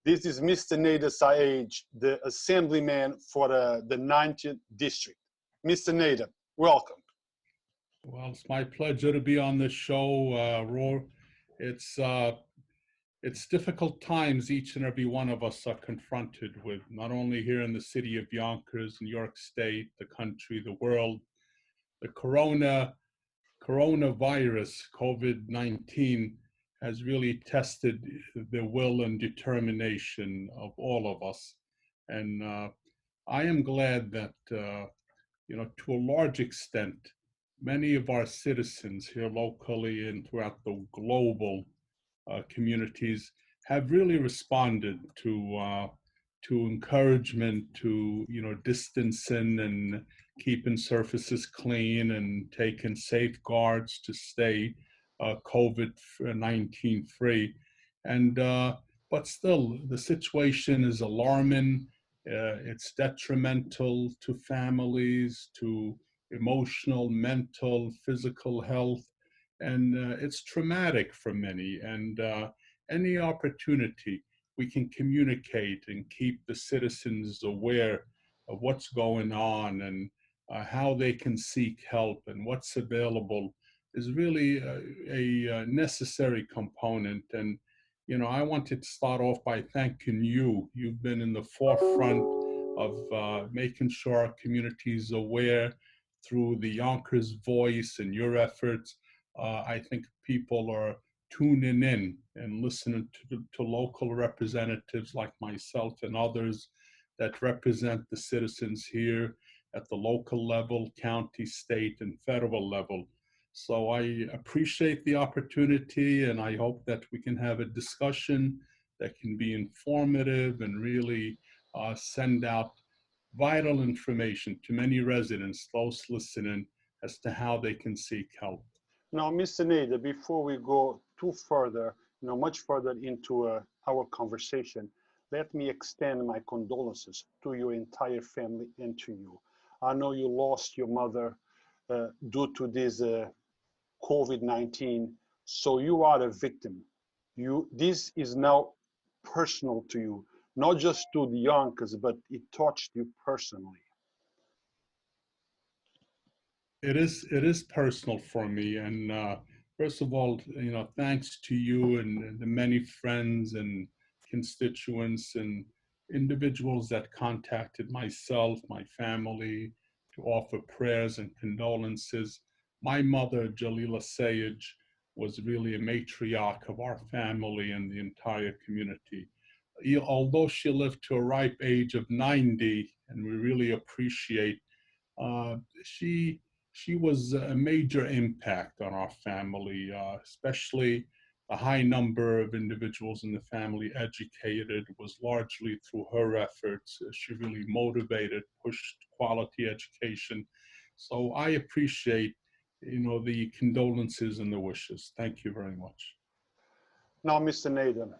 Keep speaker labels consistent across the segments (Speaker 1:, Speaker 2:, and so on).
Speaker 1: This is Mr. Nader Sayegh, the Assemblyman for the 19th District. Mr. Nader, welcome.
Speaker 2: Well, it's my pleasure to be on this show, Ru. It's difficult times each and every one of us are confronted with, not only here in the city of Yonkers, New York State, the country, the world. The coronavirus, COVID-19, has really tested the will and determination of all of us. And I am glad that, to a large extent, many of our citizens here locally and throughout the global communities have really responded to encouragement, to distancing and keeping surfaces clean and taking safeguards to stay COVID-19 free. And but still, the situation is alarming. It's detrimental to families, to emotional, mental, physical health, and it's traumatic for many. And any opportunity we can communicate and keep the citizens aware of what's going on and how they can seek help and what's available is really a necessary component. And I wanted to start off by thanking you. You've been in the forefront of making sure our community is aware through the Yonkers Voice and your efforts. I think people are tuning in and listening to local representatives like myself and others that represent the citizens here at the local level, county, state, and federal level. So I appreciate the opportunity, and I hope that we can have a discussion that can be informative and really send out vital information to many residents, those listening, as to how they can seek help.
Speaker 1: Now, Mr. Nader, before we go much further into our conversation, let me extend my condolences to your entire family and to you. I know you lost your mother due to this COVID-19, so you are a victim. This is now personal to you, not just to the Yonkers, but it touched you personally.
Speaker 2: It is personal for me, and first of all, thanks to you and the many friends and constituents and individuals that contacted myself, my family, to offer prayers and condolences. My mother, Jalila Sayegh, was really a matriarch of our family and the entire community. Although she lived to a ripe age of 90, and we really appreciate, she was a major impact on our family, especially the high number of individuals in the family educated was largely through her efforts. She really motivated, pushed quality education. So I appreciate, the condolences and the wishes. Thank you very much.
Speaker 1: Now, Mr. Nader,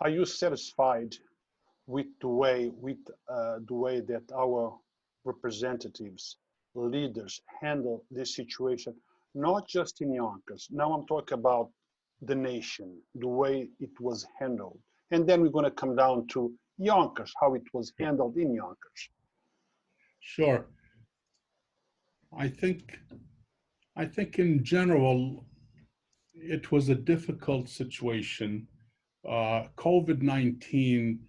Speaker 1: are you satisfied with the way that our representatives, leaders handle this situation, not just in Yonkers? Now I'm talking about the nation, the way it was handled. And then we're going to come down to Yonkers, how it was handled in Yonkers.
Speaker 2: Sure. I think in general, it was a difficult situation. COVID-19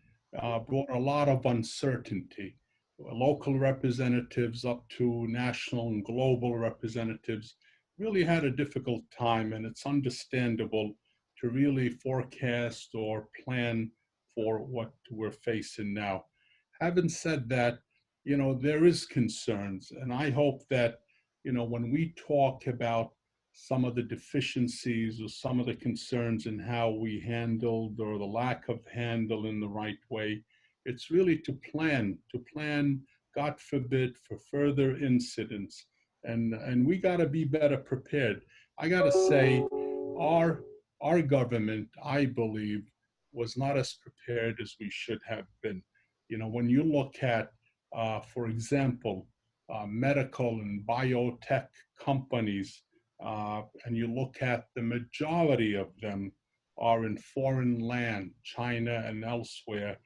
Speaker 2: brought a lot of uncertainty. Local representatives up to national and global representatives really had a difficult time, and it's understandable to really forecast or plan for what we're facing now. Having said that, there is concerns, and I hope that, when we talk about some of the deficiencies or some of the concerns in how we handled or the lack of handle in the right way, it's really to plan, God forbid, for further incidents. And we got to be better prepared. I got to say, our government, I believe, was not as prepared as we should have been. When you look at, for example, medical and biotech companies, and you look at the majority of them are in foreign land, China and elsewhere,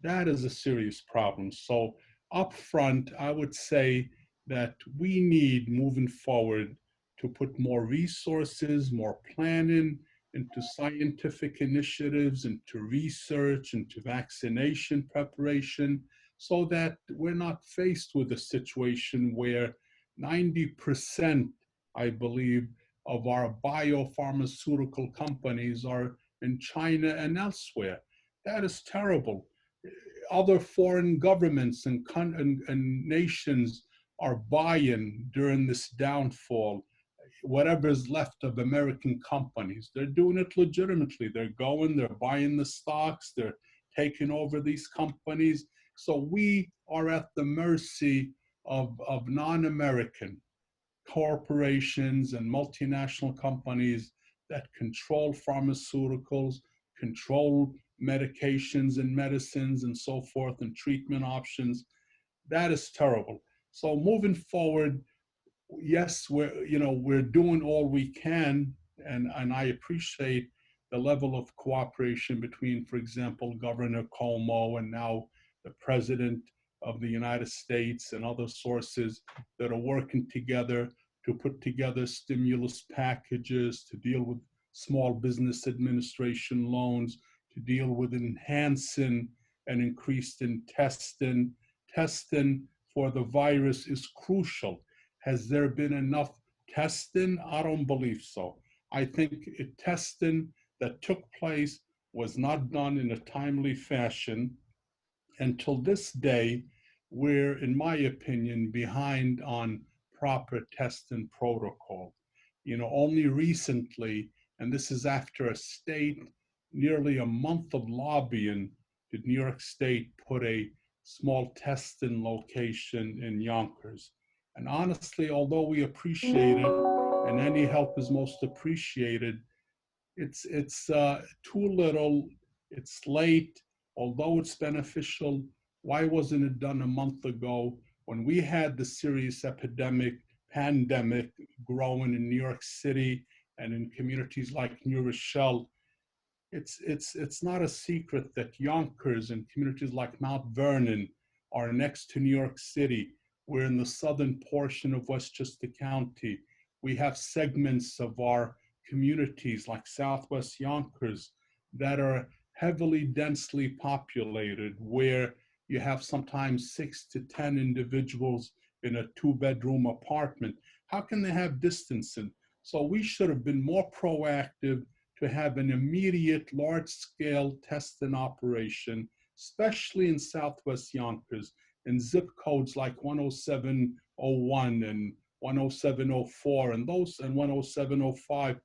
Speaker 2: that is a serious problem. So up front, I would say that we need moving forward to put more resources, more planning into scientific initiatives, into research, into vaccination preparation, so that we're not faced with a situation where 90%, I believe, of our biopharmaceutical companies are in China and elsewhere. That is terrible. Other foreign governments and nations are buying during this downfall whatever is left of American companies. They're doing it legitimately. They're buying the stocks, they're taking over these companies. So we are at the mercy of non-American corporations and multinational companies that control pharmaceuticals, control medications and medicines and so forth, and treatment options. That is terrible. So moving forward, yes, we're doing all we can, and I appreciate the level of cooperation between, for example, Governor Cuomo and now the President of the United States and other sources that are working together to put together stimulus packages, to deal with small business administration loans, to deal with enhancing and increased in testing. Testing for the virus is crucial. Has there been enough testing? I don't believe so. I think testing that took place was not done in a timely fashion. Until this day, we're, in my opinion, behind on proper testing protocol. Only recently, and this is after a state, nearly a month of lobbying, did New York State put a small testing location in Yonkers. And honestly, although we appreciate it, and any help is most appreciated, it's too little, it's late. Although it's beneficial, why wasn't it done a month ago when we had the serious pandemic growing in New York City and in communities like New Rochelle? It's not a secret that Yonkers and communities like Mount Vernon are next to New York City. We're in the southern portion of Westchester County. We have segments of our communities like Southwest Yonkers that are heavily densely populated, where you have sometimes 6 to 10 individuals in a 2-bedroom apartment. How can they have distancing? So we should have been more proactive to have an immediate large-scale testing operation, especially in Southwest Yonkers, in zip codes like 10701 and 10704 and 10705.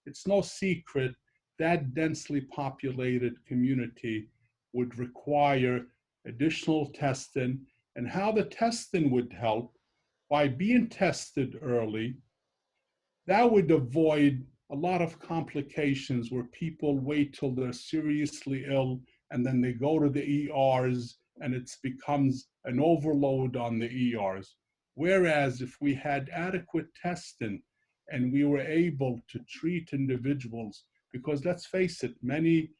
Speaker 2: It's no secret that densely populated community would require additional testing, and how the testing would help by being tested early. That would avoid a lot of complications where people wait till they're seriously ill and then they go to the ERs and it becomes an overload on the ERs. Whereas if we had adequate testing and we were able to treat individuals, because let's face it, many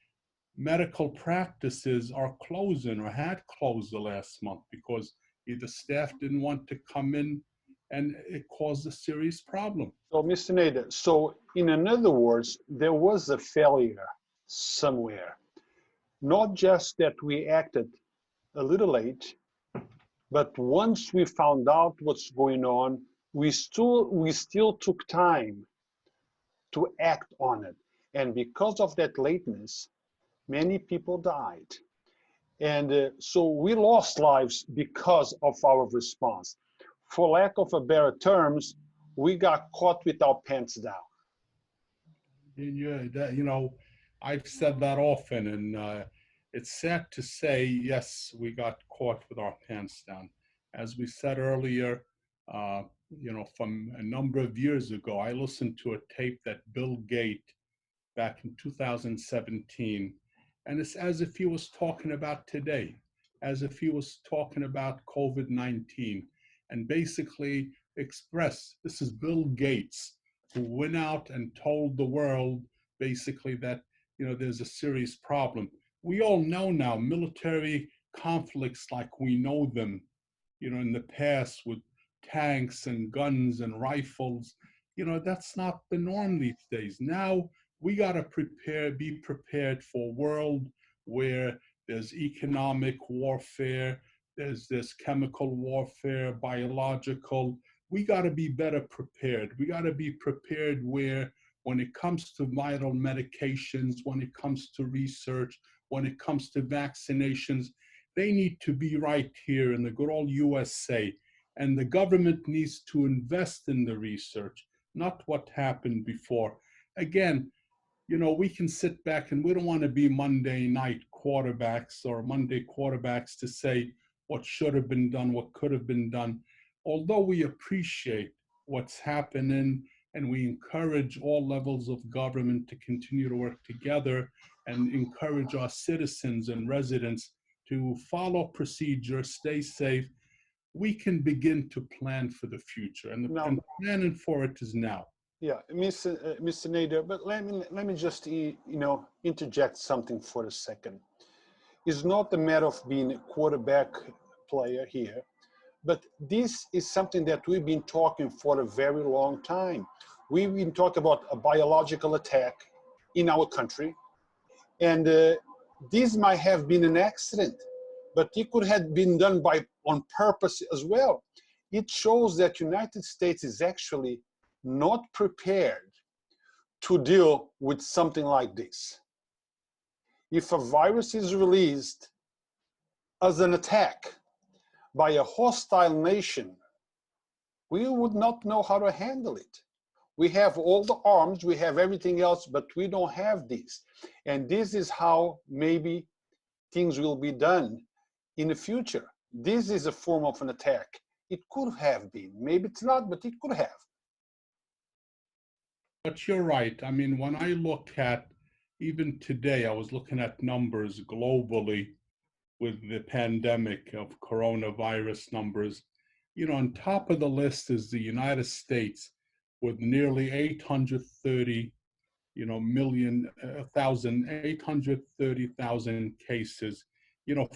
Speaker 2: medical practices are closing or had closed the last month because either staff didn't want to come in, and it caused a serious problem.
Speaker 1: So, Mr. Nader, so in other words, there was a failure somewhere. Not just that we acted a little late, but once we found out what's going on, we still took time to act on it. And because of that lateness, many people died. And so we lost lives because of our response. For lack of a better terms, we got caught with our pants down.
Speaker 2: Yeah, I've said that often, and it's sad to say, yes, we got caught with our pants down. As we said earlier, uh, from a number of years ago, I listened to a tape that Bill Gates back in 2017, and it's as if he was talking about today, as if he was talking about COVID-19, and basically expressed, this is Bill Gates, who went out and told the world basically that there's a serious problem. We all know now military conflicts like we know them, in the past with tanks and guns and rifles, that's not the norm these days. Now we got to be prepared for a world where there's economic warfare, there's this chemical warfare, biological. We got to be better prepared. We got to be prepared where, when it comes to vital medications, when it comes to research, when it comes to vaccinations, they need to be right here in the good old USA. And the government needs to invest in the research, not what happened before. Again, we can sit back, and we don't want to be Monday night quarterbacks or Monday quarterbacks to say what should have been done, what could have been done. Although we appreciate what's happening and we encourage all levels of government to continue to work together and encourage our citizens and residents to follow procedure, stay safe, we can begin to plan for the future. And
Speaker 1: Now,
Speaker 2: planning for it is now.
Speaker 1: yeah, Mr. Nader, but let me just interject something for a second. It's not a matter of being a quarterback player here, but this is something that we've been talking for a very long time. We've been talking about a biological attack in our country, and this might have been an accident, but it could have been done on purpose as well. It shows that United States is actually not prepared to deal with something like this. If a virus is released as an attack by a hostile nation, we would not know how to handle it. We have all the arms, we have everything else, but we don't have this. And this is how maybe things will be done in the future. This is a form of an attack. It could have been. Maybe it's not, but it could have.
Speaker 2: But you're right. I mean, when I look at, even today, I was looking at numbers globally with the pandemic of coronavirus numbers. On top of the list is the United States with nearly 830, million, 830,000 cases,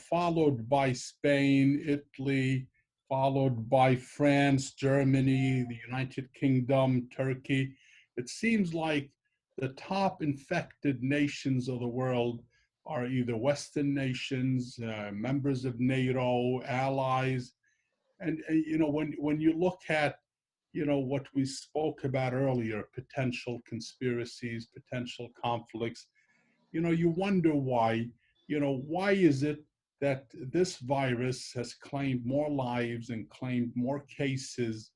Speaker 2: followed by Spain, Italy, followed by France, Germany, the United Kingdom, Turkey. It seems like the top infected nations of the world are either Western nations, members of NATO, allies. And, when you look at, what we spoke about earlier, potential conspiracies, potential conflicts, you wonder why, why is it that this virus has claimed more lives and claimed more cases,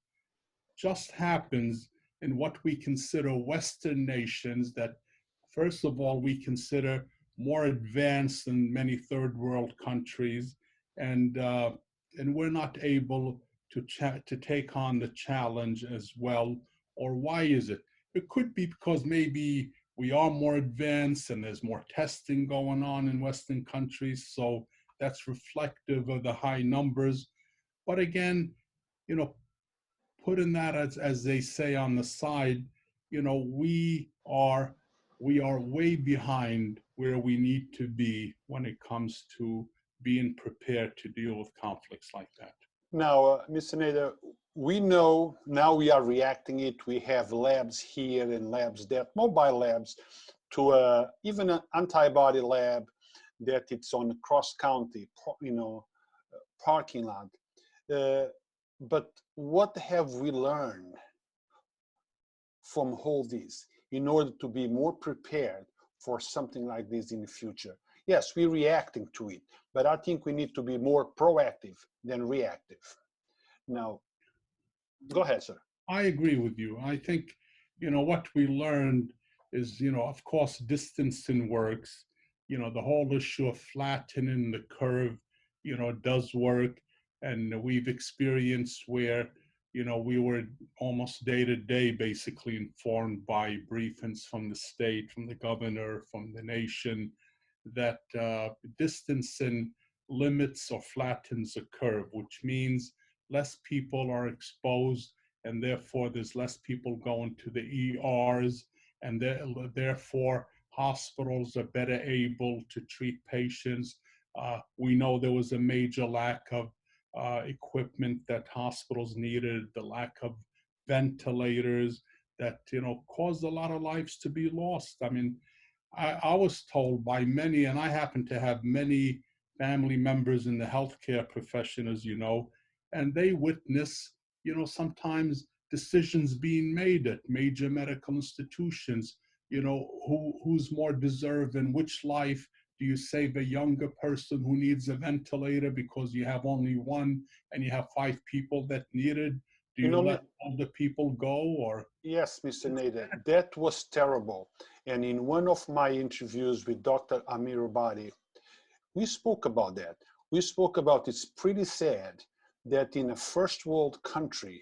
Speaker 2: just happens in what we consider Western nations that, first of all, we consider more advanced than many third world countries, and we're not able to take on the challenge as well. Or why is it? It could be because maybe we are more advanced and there's more testing going on in Western countries, so that's reflective of the high numbers. But again, you know, putting that as they say on the side, we are way behind where we need to be when it comes to being prepared to deal with conflicts like that.
Speaker 1: Now, Mr. Nader, we know now we are reacting it. We have labs here and labs there, mobile labs, to even an antibody lab that it's on a cross-county, parking lot. But what have we learned from all this in order to be more prepared for something like this in the future? Yes, we're reacting to it, but I think we need to be more proactive than reactive. Now, go ahead, sir.
Speaker 2: I agree with you. I think, what we learned is, of course, distancing works. The whole issue of flattening the curve, does work. And we've experienced where, we were almost day to day basically informed by briefings from the state, from the governor, from the nation, that distancing limits or flattens a curve, which means less people are exposed, and therefore there's less people going to the ERs, and therefore Hospitals are better able to treat patients. We know there was a major lack of equipment that hospitals needed, the lack of ventilators that, caused a lot of lives to be lost. I mean, I was told by many, and I happen to have many family members in the healthcare profession, as you know, and they witness, sometimes decisions being made at major medical institutions, who's more deserving, which life do you save a younger person who needs a ventilator because you have only one and you have 5 people that need it? Do
Speaker 1: You
Speaker 2: you
Speaker 1: know,
Speaker 2: let older people go, or?
Speaker 1: yes, Mr. Nader, that was terrible. And in one of my interviews with Dr. Amir Abadi, we spoke about that. We spoke about it's pretty sad that in a first world country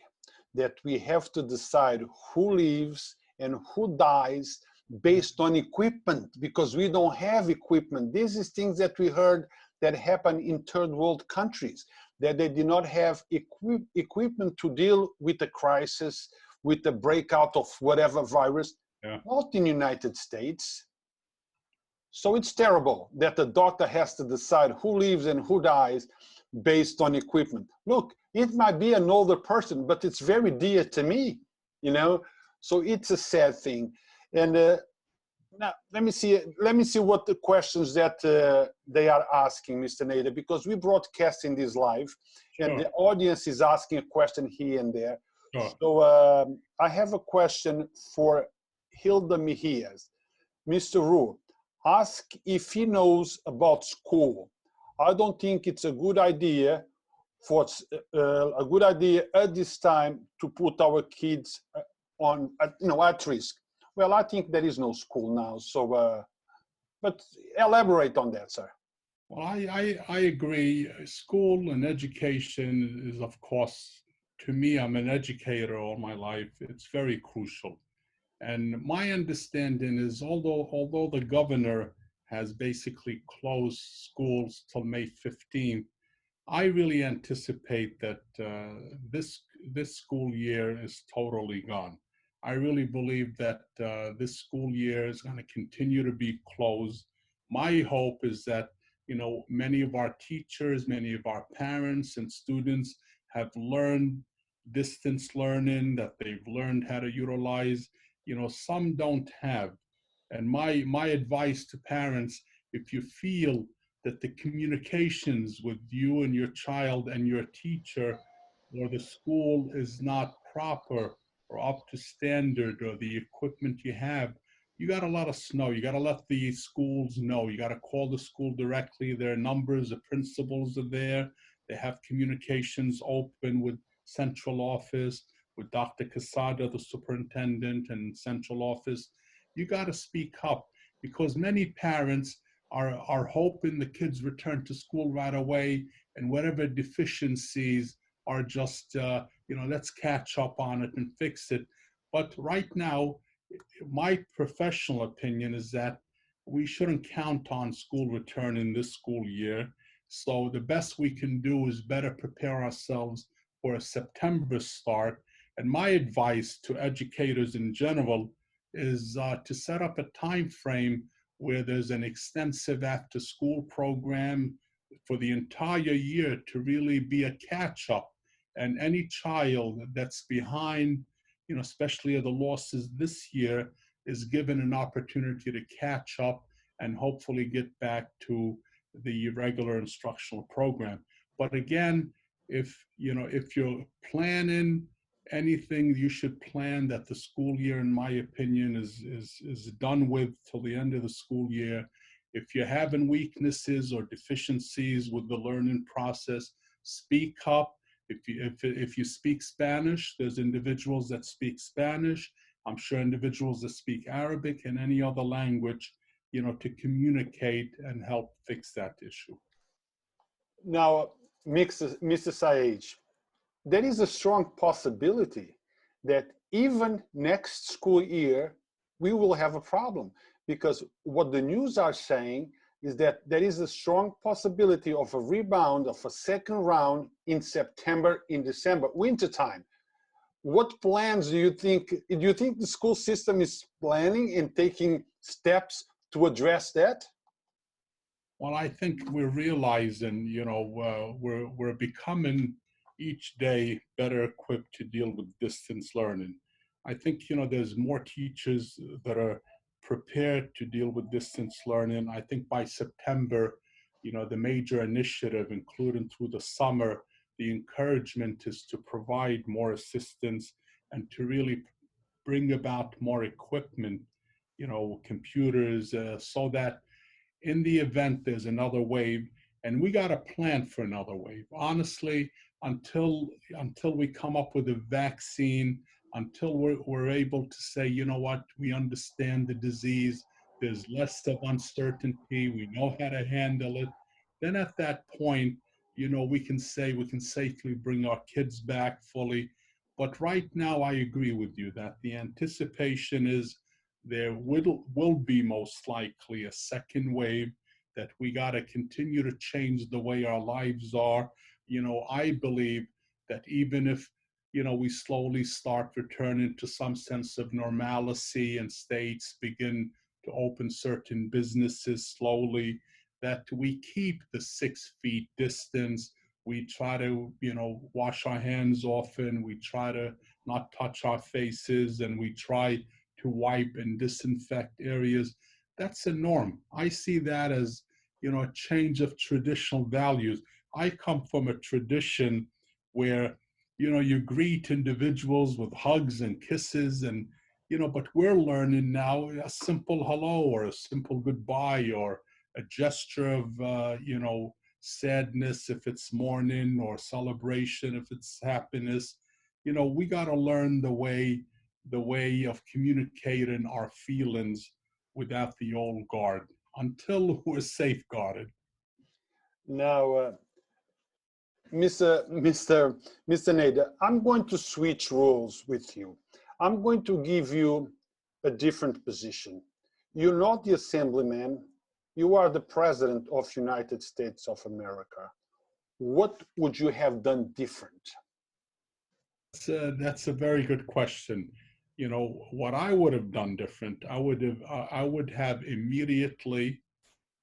Speaker 1: that we have to decide who lives and who dies based on equipment because we don't have equipment. This is things that we heard that happen in third world countries, that they did not have equipment to deal with the crisis, with the breakout of whatever virus,
Speaker 2: Yeah.
Speaker 1: not in the United States. So it's terrible that the doctor has to decide who lives and who dies based on equipment. Look, it might be an older person, but it's very dear to me, So it's a sad thing. And now let me see what the questions that they are asking, Mr. Nader, because we broadcasting this live, and
Speaker 2: Sure.
Speaker 1: the audience is asking a question here and there.
Speaker 2: Sure.
Speaker 1: So I have a question for Hilda Mejias. Mr. Ru, ask if he knows about school. I don't think it's a good idea at this time to put our kids at risk. Well, I think there is no school now, so but elaborate on that, sir.
Speaker 2: Well, I agree. School and education is, of course, to me, I'm an educator all my life. It's very crucial. And my understanding is, although the governor has basically closed schools till May 15th, I really anticipate that this school year is totally gone. I really believe that this school year is going to continue to be closed. My hope is that, many of our teachers, many of our parents and students have learned distance learning, that they've learned how to utilize. Some don't have. And my advice to parents, if you feel that the communications with you and your child and your teacher or the school is not proper or up to standard, or the equipment you have, you got to let us know. You got to let the schools know. You got to call the school directly. Their numbers, the principals are there. They have communications open with central office, with Dr. Casada, the superintendent, and central office. You got to speak up, because many parents are hoping the kids return to school right away, and whatever deficiencies are just, let's catch up on it and fix it. But right now, my professional opinion is that we shouldn't count on school return in this school year. So the best we can do is better prepare ourselves for a September start. And my advice to educators in general is to set up a time frame where there's an extensive after-school program for the entire year to really be a catch-up. And any child that's behind, especially the losses this year, is given an opportunity to catch up and hopefully get back to the regular instructional program. But again, if you're planning anything, you should plan that the school year, in my opinion, is done with till the end of the school year. If you're having weaknesses or deficiencies with the learning process, speak up. If you speak Spanish, there's individuals that speak Spanish. I'm sure individuals that speak Arabic and any other language, to communicate and help fix that issue.
Speaker 1: Now, Mr. Sayegh, there is a strong possibility that even next school year, we will have a problem, because what the news are saying is that there is a strong possibility of a rebound of a second round in September, in December, wintertime. What plans do you think the school system is planning and taking steps to address that?
Speaker 2: Well, I think we're realizing, we're becoming each day better equipped to deal with distance learning. I think, there's more teachers that are prepared to deal with distance learning. I think by September, the major initiative, including through the summer, the encouragement is to provide more assistance and to really bring about more equipment, computers, so that in the event there's another wave, and we got a plan for another wave. Honestly, until we come up with a vaccine, until we're able to say, you know what, we understand the disease, there's less of uncertainty, we know how to handle it, then at that point, we can say we can safely bring our kids back fully. But right now, I agree with you that the anticipation is there will be most likely a second wave, that we got to continue to change the way our lives are. I believe that even if, we slowly start returning to some sense of normalcy and states begin to open certain businesses slowly, that we keep the 6 feet distance. We try to, wash our hands often. We try to not touch our faces, and we try to wipe and disinfect areas. That's a norm. I see that as, a change of traditional values. I come from a tradition where, you greet individuals with hugs and kisses, and, but we're learning now a simple hello or a simple goodbye or a gesture of, sadness if it's mourning, or celebration if it's happiness. We got to learn the way of communicating our feelings without the old guard until we're safeguarded.
Speaker 1: Now, Mr. Nader, I'm going to switch roles with you. I'm going to give you a different position. You're not the Assemblyman, you are the President of United States of America. What would you have done different?
Speaker 2: That's a very good question. What I would have done different, I would have immediately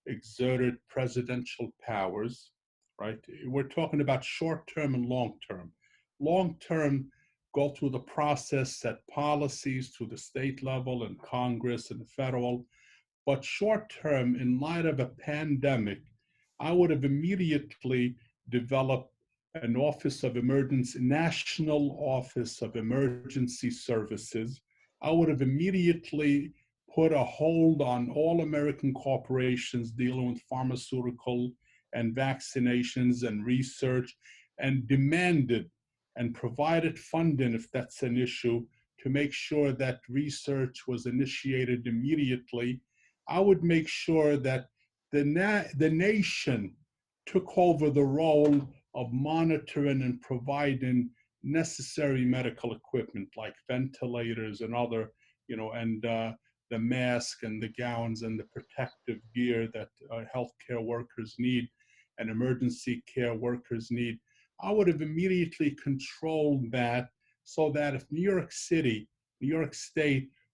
Speaker 2: exerted presidential powers, right? We're talking about short-term and long-term. Long-term, go through the process, set policies to the state level and Congress and federal. But short-term, in light of a pandemic, I would have immediately developed an Office of Emergency, National Office of Emergency Services. I would have immediately put a hold on all American corporations dealing with pharmaceutical and vaccinations and research, and demanded and provided funding, if that's an issue, to make sure that research was initiated immediately. I would make sure that the nation took over the role of monitoring and providing necessary medical equipment like ventilators and other, and the mask and the gowns and the protective gear that healthcare workers need and emergency care workers need. I would have immediately controlled that, so that if New York State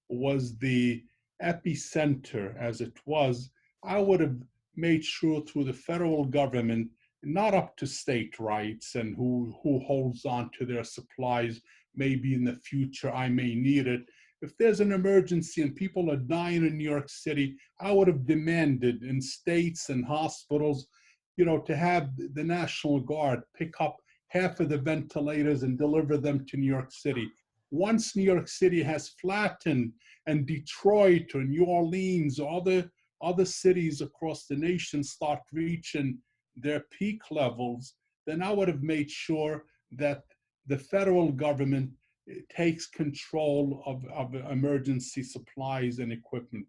Speaker 2: was the epicenter as it was, I would have made sure through the federal government, not up to state rights and who holds on to their supplies. Maybe in the future I may need it. If there's an emergency and people are dying in New York City, I would have demanded in states and hospitals, to have the National Guard pick up half of the ventilators and deliver them to New York City. Once New York City has flattened and Detroit or New Orleans or other cities across the nation start reaching their peak levels, then I would have made sure that the federal government takes control of emergency supplies and equipment.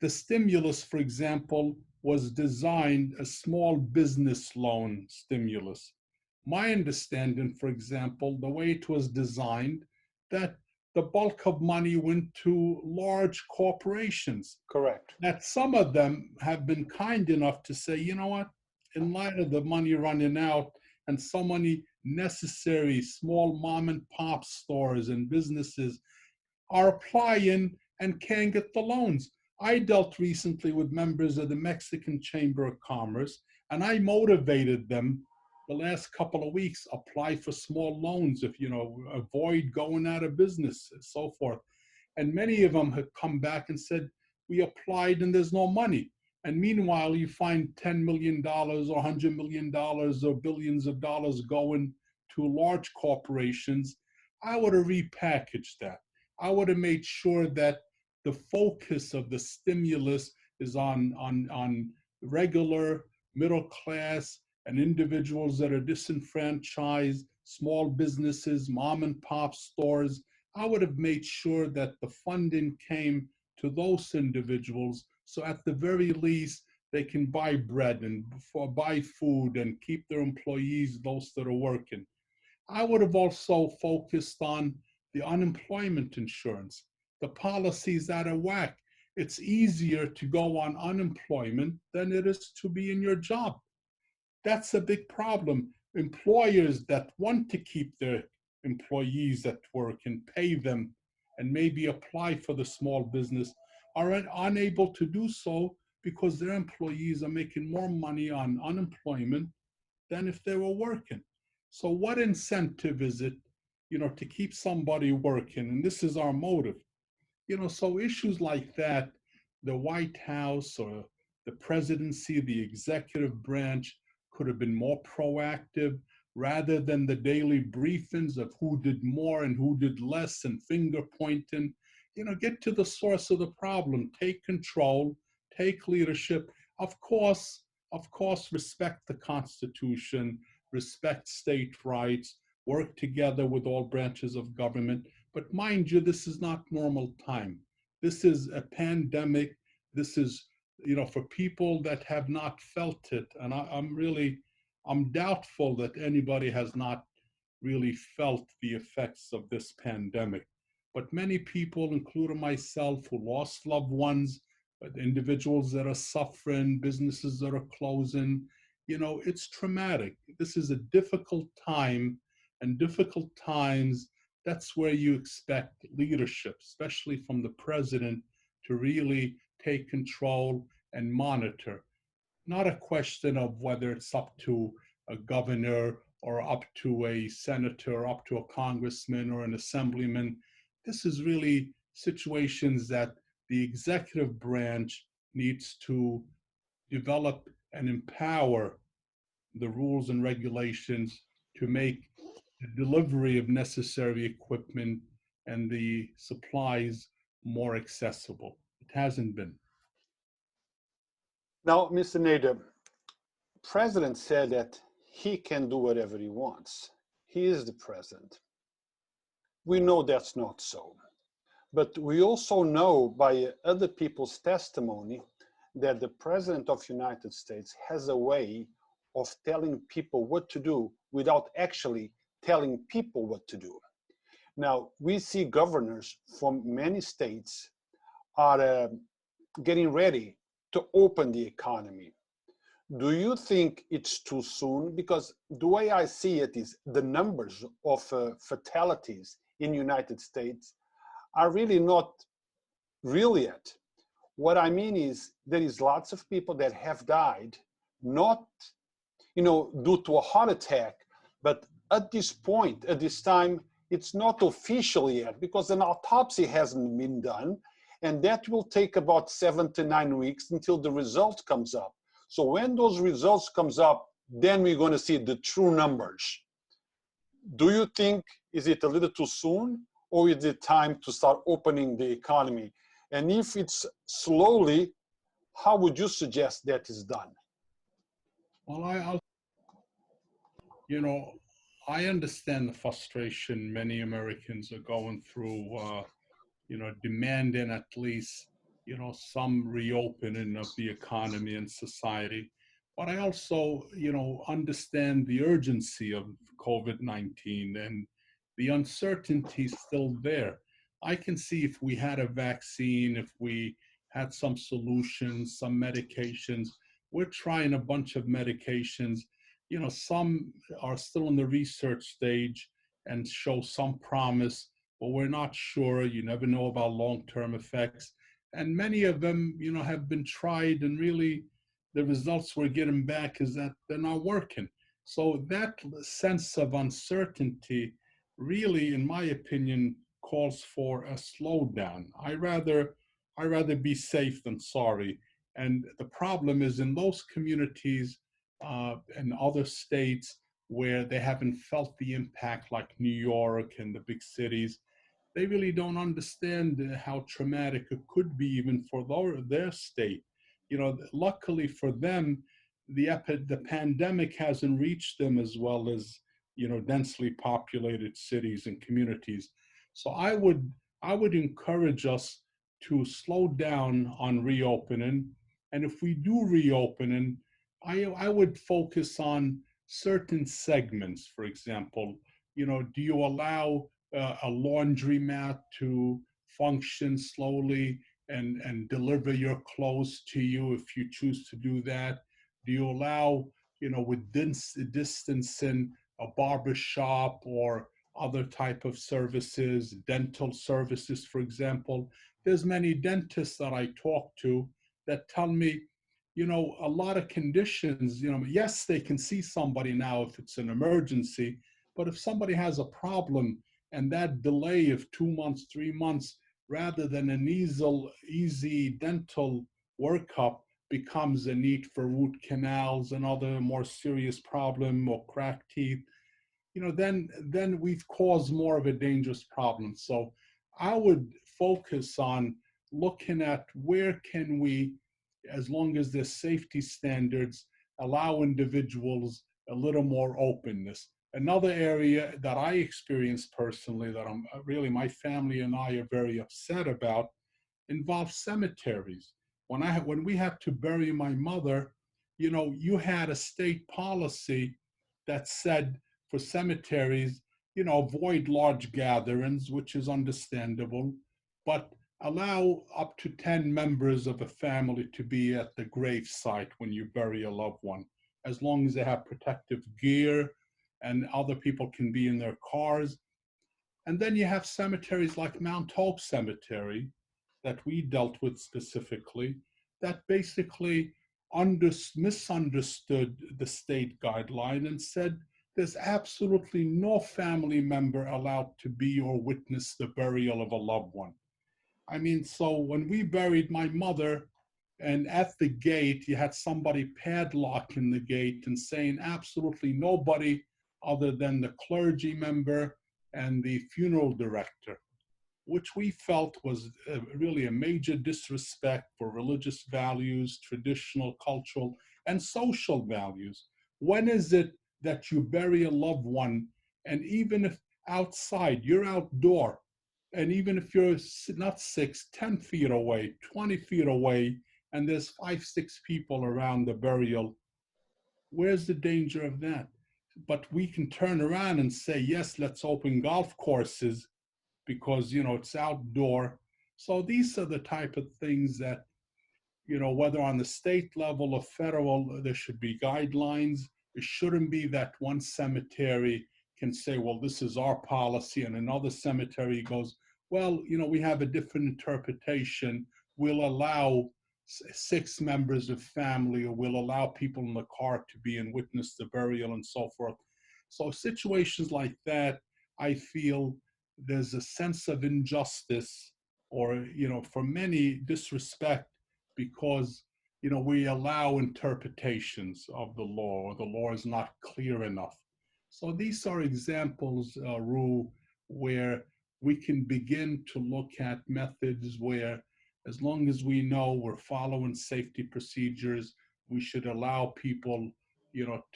Speaker 2: The stimulus, for example, was designed a small business loan stimulus. My understanding, for example, the way it was designed, that the bulk of money went to large corporations.
Speaker 1: Correct.
Speaker 2: That some of them have been kind enough to say, you know what, in light of the money running out and so many necessary small mom and pop stores and businesses are applying and can't get the loans. I dealt recently with members of the Mexican Chamber of Commerce, and I motivated them the last couple of weeks, apply for small loans if, avoid going out of business and so forth. And many of them have come back and said, we applied and there's no money. And meanwhile, you find $10 million or $100 million or billions of dollars going to large corporations. I would have repackaged that. I would have made sure that the focus of the stimulus is on regular middle class and individuals that are disenfranchised, small businesses, mom and pop stores. I would have made sure that the funding came to those individuals, so at the very least they can buy bread and buy food and keep their employees, those that are working. I would have also focused on the unemployment insurance. The policy's out of whack. It's easier to go on unemployment than it is to be in your job. That's a big problem. Employers that want to keep their employees at work and pay them and maybe apply for the small business are unable to do so because their employees are making more money on unemployment than if they were working. So what incentive is it, to keep somebody working? And this is our motive. So issues like that, the White House or the presidency, the executive branch could have been more proactive rather than the daily briefings of who did more and who did less and finger pointing. Get to the source of the problem, take control, take leadership. Of course, respect the Constitution, respect state rights, work together with all branches of government. But mind you, this is not normal time. This is a pandemic. This is, for people that have not felt it. And I'm doubtful that anybody has not really felt the effects of this pandemic. But many people, including myself, who lost loved ones, individuals that are suffering, businesses that are closing, it's traumatic. This is a difficult time, and difficult times, that's where you expect leadership, especially from the president, to really take control and monitor. Not a question of whether it's up to a governor or up to a senator, or up to a congressman or an assemblyman. This is really situations that the executive branch needs to develop and empower the rules and regulations to make the delivery of necessary equipment and the supplies more accessible. It hasn't been.
Speaker 1: Now, Mr. Nader, President said that he can do whatever he wants. He is the president. We know that's not so. But we also know by other people's testimony that the President of the United States has a way of telling people what to do without actually telling people what to do. Now, we see governors from many states are getting ready to open the economy. Do you think it's too soon? Because the way I see it is the numbers of fatalities in the United States are really not real yet. What I mean is there is lots of people that have died, not due to a heart attack, but at this point, at this time, it's not official yet because an autopsy hasn't been done, and that will take about 7 to 9 weeks until the result comes up. So when those results comes up, then we're going to see the true numbers. Do you think, is it a little too soon, or is it time to start opening the economy? And if it's slowly, how would you suggest that is done?
Speaker 2: Well, I understand the frustration many Americans are going through, demanding at least, some reopening of the economy and society. But I also, understand the urgency of COVID-19 and the uncertainty still there. I can see if we had a vaccine, if we had some solutions, some medications. We're trying a bunch of medications. Some are still in the research stage and show some promise, but we're not sure. You never know about long-term effects. and many of them, have been tried, and really the results we're getting back is that they're not working. So that sense of uncertainty really, in my opinion, calls for a slowdown. I rather be safe than sorry. And the problem is in those communities and other states where they haven't felt the impact, like New York and the big cities, they really don't understand how traumatic it could be even for their state. Luckily for them, the pandemic hasn't reached them as well as densely populated cities and communities. So I would encourage us to slow down on reopening, and if we do reopening, I would focus on certain segments. For example, do you allow a laundromat to function slowly and deliver your clothes to you if you choose to do that? Do you allow, with distancing, a barber shop or other type of services, dental services, for example? There's many dentists that I talk to that tell me, a lot of conditions, yes, they can see somebody now if it's an emergency, but if somebody has a problem and that delay of 2 months, 3 months, rather than an easy dental workup, becomes a need for root canals and other more serious problem, or cracked teeth, then we've caused more of a dangerous problem. So I would focus on looking at where can we, as long as there's safety standards, allow individuals a little more openness. Another area that I experienced personally that I'm really, my family and I are very upset about, involves cemeteries. When we had to bury my mother, you had a state policy that said for cemeteries, avoid large gatherings, which is understandable, but allow up to 10 members of a family to be at the grave site when you bury a loved one, as long as they have protective gear and other people can be in their cars. And then you have cemeteries like Mount Hope Cemetery that we dealt with specifically, that basically misunderstood the state guideline and said there's absolutely no family member allowed to be or witness the burial of a loved one. I mean, so when we buried my mother, and at the gate, you had somebody padlocking the gate and saying absolutely nobody other than the clergy member and the funeral director, which we felt was really a major disrespect for religious values, traditional, cultural, and social values. When is it that you bury a loved one, and even if outside, you're outdoor, and even if you're not 6, 10 feet away, 20 feet away, and there's 5, 6 people around the burial, where's the danger of that? But we can turn around and say, yes, let's open golf courses because, it's outdoor. So these are the type of things that, whether on the state level or federal, there should be guidelines. It shouldn't be that one cemetery can say, well, this is our policy, and another cemetery goes, well, we have a different interpretation. We'll allow 6 members of family, or we'll allow people in the car to be and witness the burial and so forth. So situations like that, I feel there's a sense of injustice, or, for many, disrespect, because, we allow interpretations of the law, or the law is not clear enough. So these are examples, Ru, where we can begin to look at methods where, as long as we know we're following safety procedures, we should allow people,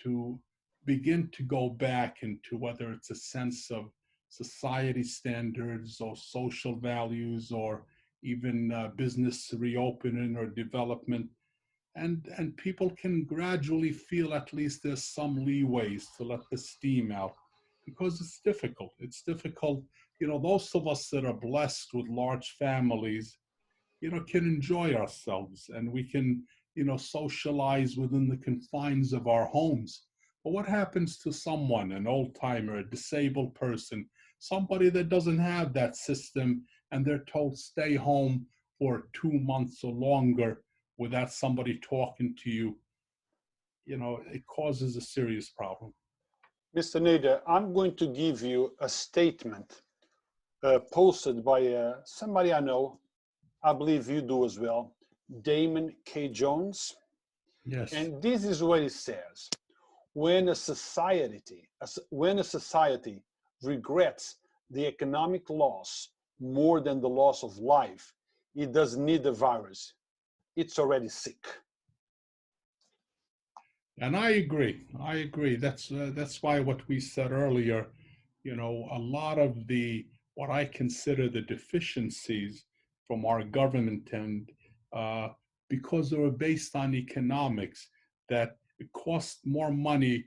Speaker 2: to begin to go back into, whether it's a sense of society standards or social values, or even business reopening or development. And people can gradually feel at least there's some leeways to let the steam out, because it's difficult. It's difficult. Those of us that are blessed with large families, can enjoy ourselves, and we can, socialize within the confines of our homes. But what happens to someone, an old timer, a disabled person, somebody that doesn't have that system, and they're told stay home for 2 months or longer without somebody talking to you, it causes a serious problem.
Speaker 1: Mr. Nader, I'm going to give you a statement posted by somebody I know. I believe you do as well, Damon K. Jones.
Speaker 2: Yes.
Speaker 1: And this is what it says. When a society regrets the economic loss more than the loss of life, it doesn't need a virus. It's already sick.
Speaker 2: And I agree. I agree. That's why what we said earlier, a lot of what I consider the deficiencies from our government end, uh, because they were based on economics, that it costs more money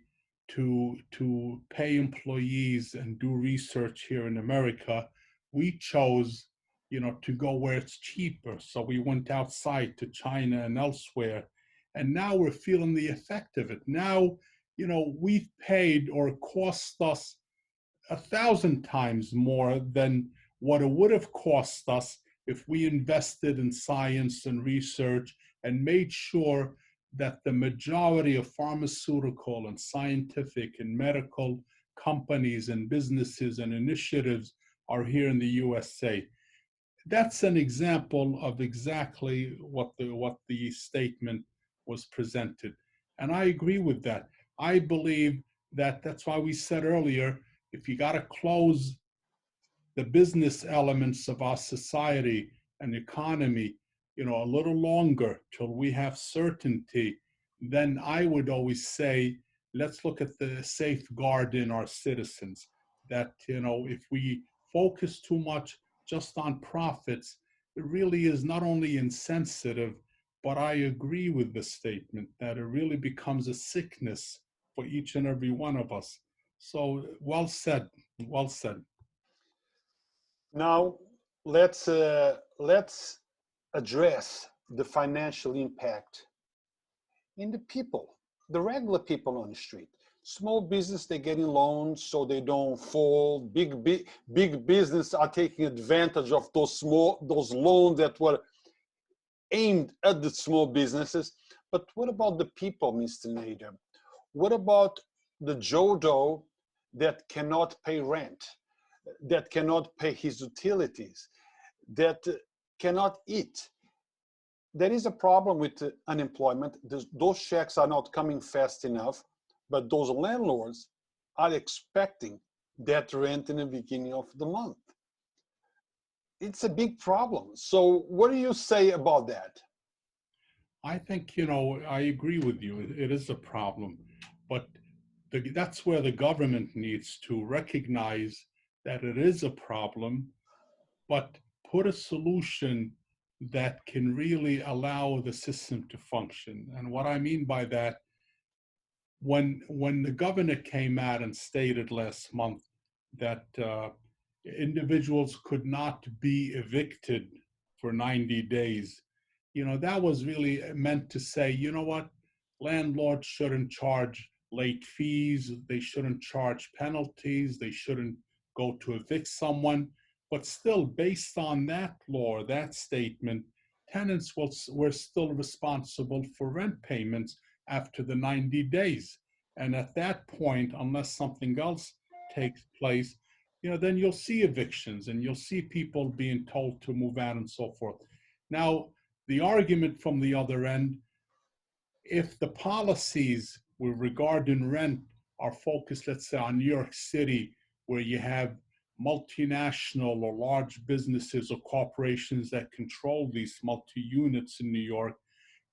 Speaker 2: to pay employees and do research here in America. We chose, to go where it's cheaper. So we went outside to China and elsewhere, and now we're feeling the effect of it. Now, we've paid, or it cost us 1,000 times more than what it would have cost us if we invested in science and research and made sure that the majority of pharmaceutical and scientific and medical companies and businesses and initiatives are here in the USA. That's an example of exactly what the statement was presented. And I agree with that. I believe that that's why we said earlier, if you got to close the business elements of our society and economy, a little longer till we have certainty, then I would always say, let's look at the safeguard in our citizens. That, if we focus too much just on profits, it really is not only insensitive, but I agree with the statement that it really becomes a sickness for each and every one of us. So well said, well said.
Speaker 1: Now, let's address the financial impact in the people, the regular people on the street. Small business, they're getting loans so they don't fold. Big business are taking advantage of those loans that were aimed at the small businesses. But what about the people, Mr. Nader? What about the Joe Doe that cannot pay rent, that cannot pay his utilities, that cannot eat? There is a problem with unemployment. Those checks are not coming fast enough, but those landlords are expecting that rent in the beginning of the month. It's a big problem. So what do you say about that?
Speaker 2: I think, I agree with you. It is a problem, but that's where the government needs to recognize that it is a problem, but put a solution that can really allow the system to function. And what I mean by that, when the governor came out and stated last month that individuals could not be evicted for 90 days, that was really meant to say, you know what, landlords shouldn't charge late fees, they shouldn't charge penalties, they shouldn't go to evict someone. But still, based on that law, that statement, tenants were still responsible for rent payments after the 90 days. And at that point, unless something else takes place, then you'll see evictions and you'll see people being told to move out and so forth. Now, the argument from the other end, if the policies with regard to rent are focused, let's say, on New York City, where you have multinational or large businesses or corporations that control these multi-units in New York,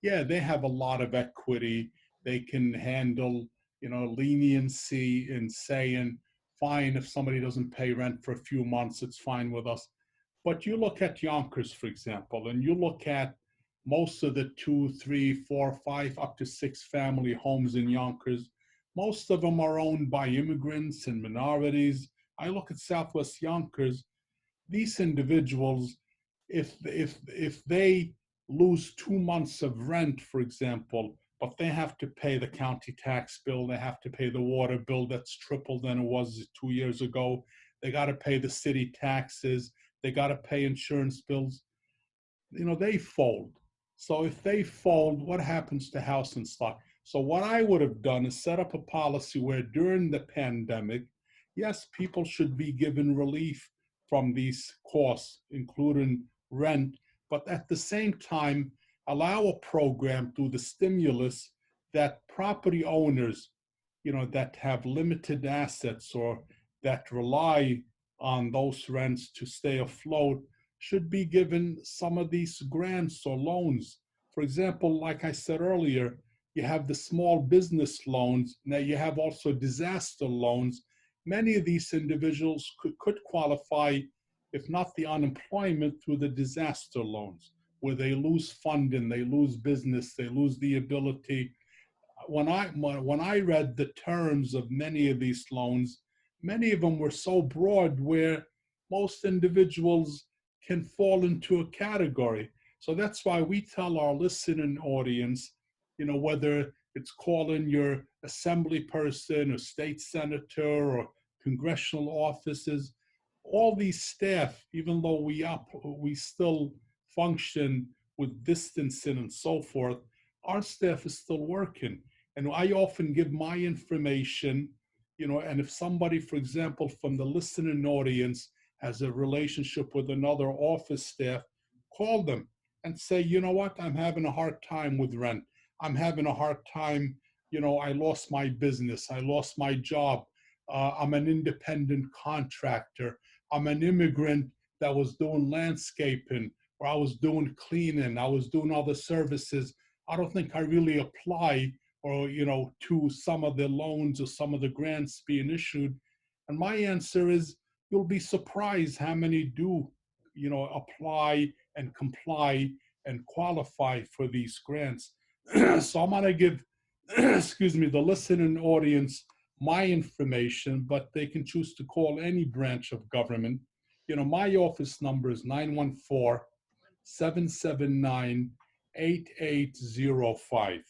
Speaker 2: yeah, they have a lot of equity. They can handle, leniency in saying, fine, if somebody doesn't pay rent for a few months, it's fine with us. But you look at Yonkers, for example, and you look at most of the 2, 3, 4, 5, up to 6 family homes in Yonkers. Most of them are owned by immigrants and minorities. I look at Southwest Yonkers. These individuals, if they lose 2 months of rent, for example, but they have to pay the county tax bill, they have to pay the water bill that's tripled than it was 2 years ago, they got to pay the city taxes, they got to pay insurance bills. they fold. So if they fold, what happens to house and stock? So what I would have done is set up a policy where during the pandemic, yes, people should be given relief from these costs, including rent, but at the same time, allow a program through the stimulus that property owners, that have limited assets or that rely on those rents to stay afloat should be given some of these grants or loans. For example, like I said earlier, you have the small business loans. Now you have also disaster loans. Many of these individuals could qualify, if not the unemployment, through the disaster loans, where they lose funding, they lose business, they lose the ability. When I read the terms of many of these loans, many of them were so broad where most individuals can fall into a category. So that's why we tell our listening audience, whether it's calling your assembly person or state senator or congressional offices, all these staff, even though we still function with distancing and so forth, our staff is still working. And I often give my information, and if somebody, for example, from the listening audience has a relationship with another office staff, call them and say, you know what, I'm having a hard time with rent. I'm having a hard time, I lost my business. I lost my job. I'm an independent contractor. I'm an immigrant that was doing landscaping, or I was doing cleaning. I was doing other services. I don't think I really apply or to some of the loans or some of the grants being issued. And my answer is, you'll be surprised how many do apply and comply and qualify for these grants. So I'm going to give excuse me, the listening audience my information, but they can choose to call any branch of government. My office number is 914-779-8805.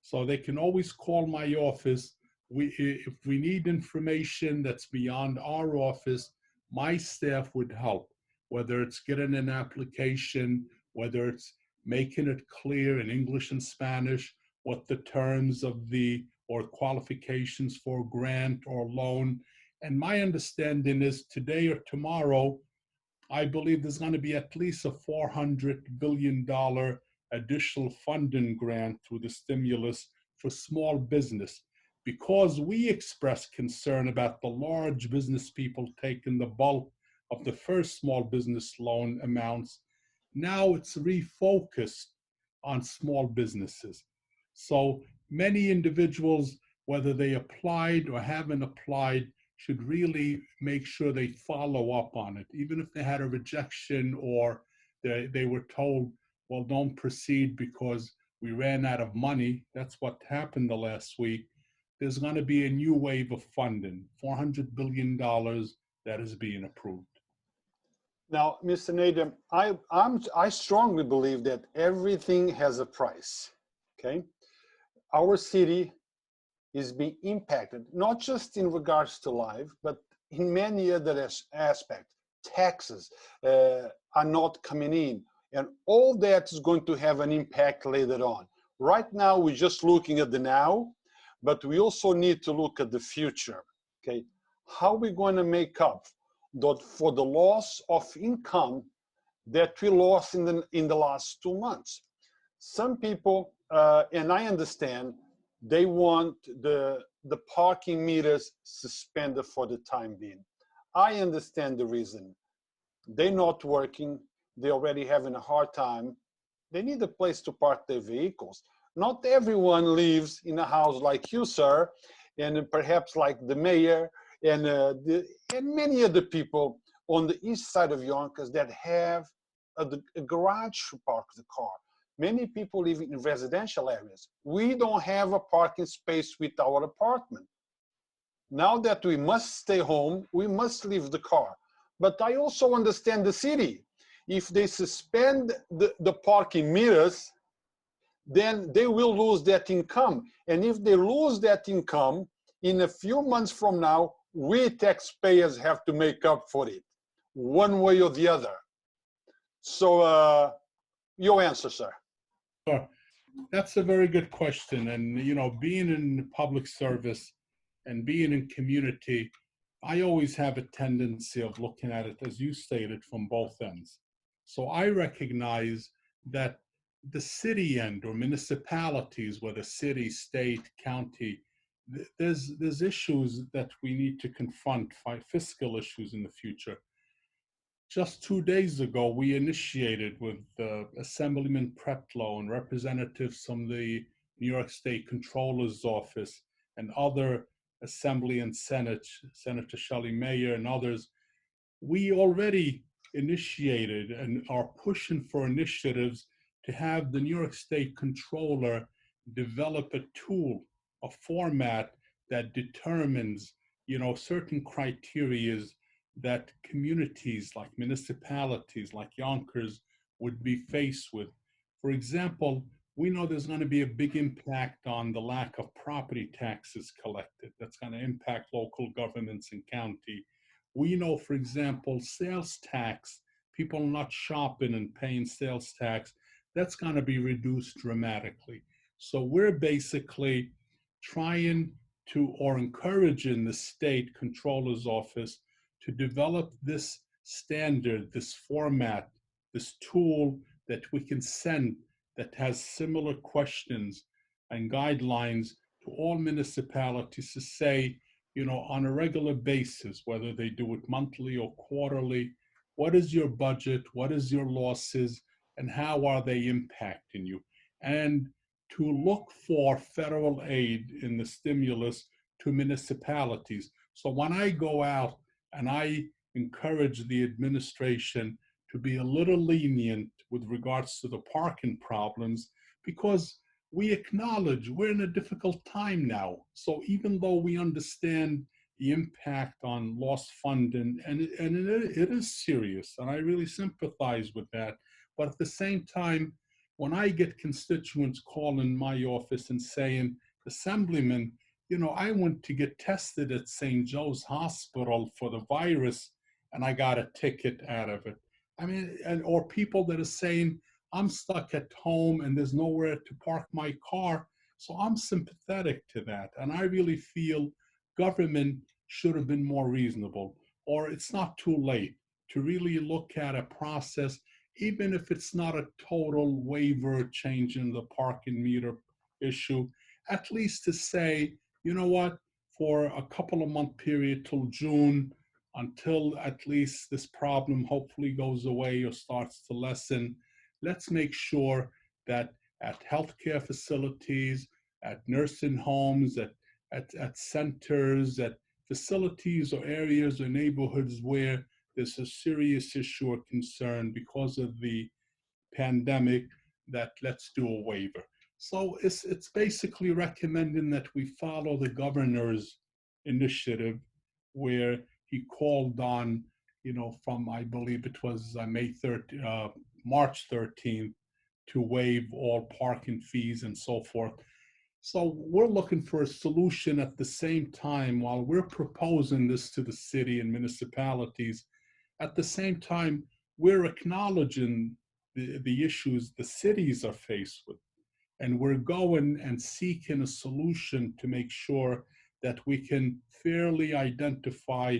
Speaker 2: So they can always call my office. If we need information that's beyond our office, my staff would help, whether it's getting an application, whether it's making it clear in English and Spanish what the terms of or qualifications for grant or loan. And my understanding is today or tomorrow, I believe there's going to be at least a $400 billion additional funding grant through the stimulus for small business, because we express concern about the large business people taking the bulk of the first small business loan amounts. Now it's refocused on small businesses. So many individuals, whether they applied or haven't applied, should really make sure they follow up on it, even if they had a rejection or they were told, well, don't proceed because we ran out of money. That's what happened the last week. There's going to be a new wave of funding, $400 billion that is being approved.
Speaker 1: Now, Mr. Nader, I strongly believe that everything has a price, okay? Our city is being impacted, not just in regards to life, but in many other aspects. Taxes are not coming in, and all that is going to have an impact later on. Right now, we're just looking at the now, but we also need to look at the future, okay? How are we going to make up for the loss of income that we lost in the last 2 months? Some people, and I understand, they want the parking meters suspended for the time being. I understand the reason. They're not working. They're already having a hard time. They need a place to park their vehicles. Not everyone lives in a house like you, sir, and perhaps like the mayor and many other people on the east side of Yonkers that have a garage to park the car. Many people live in residential areas. We don't have a parking space with our apartment. Now that we must stay home, we must leave the car. But I also understand the city. If they suspend the parking meters, then they will lose that income. And if they lose that income, in a few months from now, we taxpayers have to make up for it, one way or the other. So Your answer, sir.
Speaker 2: Sure. That's a very good question. And, you know, being in public service and being in community, I always have a tendency of looking at it, as you stated, from both ends. So I recognize that the city end or municipalities, whether city, state, county, there's issues that we need to confront, fiscal issues in the future. Just 2 days ago, we initiated with Assemblyman Pretlow and representatives from the New York State Comptroller's Office and other Assembly and Senate, Senator Shelley Mayer and others. We already initiated and are pushing for initiatives to have the New York State Comptroller develop a tool, a format that determines, you know, certain criterias that communities like municipalities like Yonkers would be faced with. For example, we know there's going to be a big impact on the lack of property taxes collected. That's going to impact local governments and county. We know, for example, sales tax, people not shopping and paying sales tax, that's going to be reduced dramatically. So we're basically trying to, or encouraging the state controller's office to develop this standard, this format, this tool that we can send that has similar questions and guidelines to all municipalities to say, you know, on a regular basis, whether they do it monthly or quarterly, what is your budget, what is your losses, and how are they impacting you? And to look for federal aid in the stimulus to municipalities. So when I go out and I encourage the administration to be a little lenient with regards to the parking problems, because we acknowledge we're in a difficult time now. So even though we understand the impact on lost funding, and it is serious, and I really sympathize with that. But at the same time, when I get constituents calling my office and saying, Assemblyman, you know, I went to get tested at St. Joe's Hospital for the virus and I got a ticket out of it. I mean, or people that are saying, I'm stuck at home and there's nowhere to park my car. So I'm sympathetic to that. And I really feel government should have been more reasonable, or it's not too late to really look at a process, even if it's not a total waiver change in the parking meter issue, at least to say, you know what, for a couple of month period till June, until at least this problem hopefully goes away or starts to lessen, let's make sure that at healthcare facilities, at nursing homes, at centers, at facilities or areas or neighborhoods where there's a serious issue or concern because of the pandemic, that let's do a waiver. So it's basically recommending that we follow the governor's initiative where he called on, you know, from, I believe it was March 13th, to waive all parking fees and so forth. So we're looking for a solution at the same time while we're proposing this to the city and municipalities. At the same time, we're acknowledging the issues the cities are faced with. And we're going and seeking a solution to make sure that we can fairly identify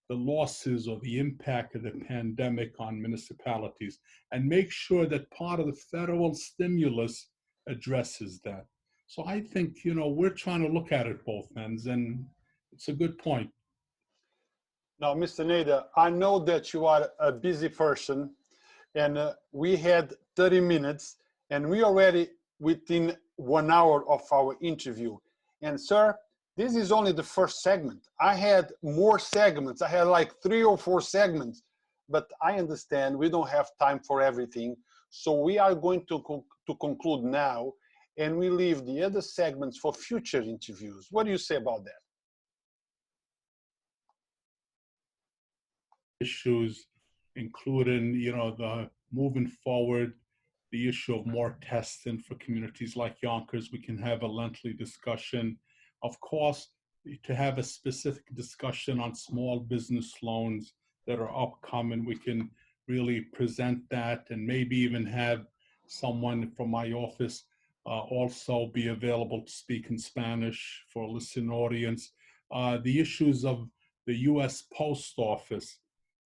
Speaker 2: the losses or the impact of the pandemic on municipalities and make sure that part of the federal stimulus addresses that. So I think, you know, we're trying to look at it both ends, and it's a good point.
Speaker 1: Now, Mr. Nader, I know that you are a busy person, and we had 30 minutes, and we already within 1 hour of our interview. And sir, this is only the first segment. I had more segments. I had like 3 or 4 segments, but I understand we don't have time for everything. So we are going to conclude now, and we leave the other segments for future interviews. What do you say about that?
Speaker 2: Issues, including, you know, the moving forward, the issue of more testing for communities like Yonkers. We can have a lengthy discussion. Of course, to have a specific discussion on small business loans that are upcoming, we can really present that and maybe even have someone from my office also be available to speak in Spanish for a listening audience. The issues of the U.S. Post Office,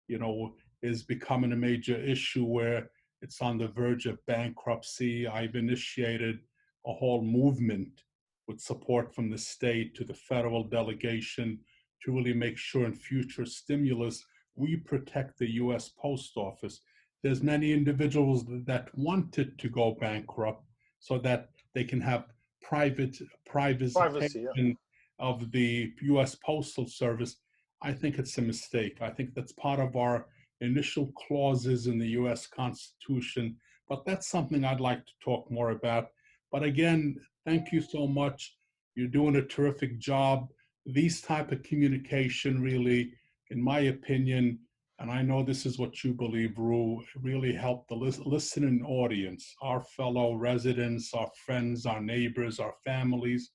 Speaker 2: you know, is becoming a major issue where it's on the verge of bankruptcy. I've initiated a whole movement with support from the state to the federal delegation to really make sure in future stimulus we protect the U.S. Post Office. There's many individuals that wanted to go bankrupt so that they can have
Speaker 1: Privacy, yeah.
Speaker 2: privatization of the U.S. Postal Service. I think it's a mistake. I think that's part of our initial clauses in the U.S. Constitution, but that's something I'd like to talk more about. But again, thank you so much. You're doing a terrific job. These type of communication really, in my opinion, and I know this is what you believe, Ru, really help the listening audience, our fellow residents, our friends, our neighbors, our families,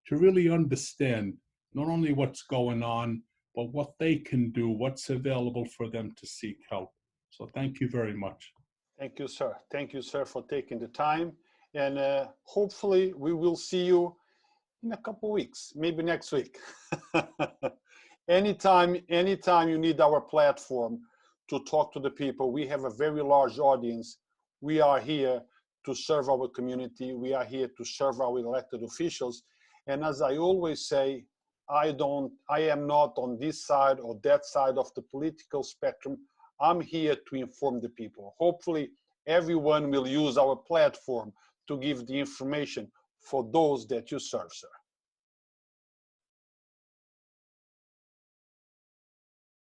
Speaker 2: to really understand not only what's going on, but what they can do, what's available for them to seek help. So thank you very much.
Speaker 1: Thank you, sir. Thank you, sir, for taking the time. And hopefully we will see you in a couple weeks, maybe next week. Anytime you need our platform to talk to the people, we have a very large audience. We are here to serve our community. We are here to serve our elected officials. And as I always say, I am not on this side or that side of the political spectrum. I'm here to inform the people. Hopefully everyone will use our platform to give the information for those that you serve, sir.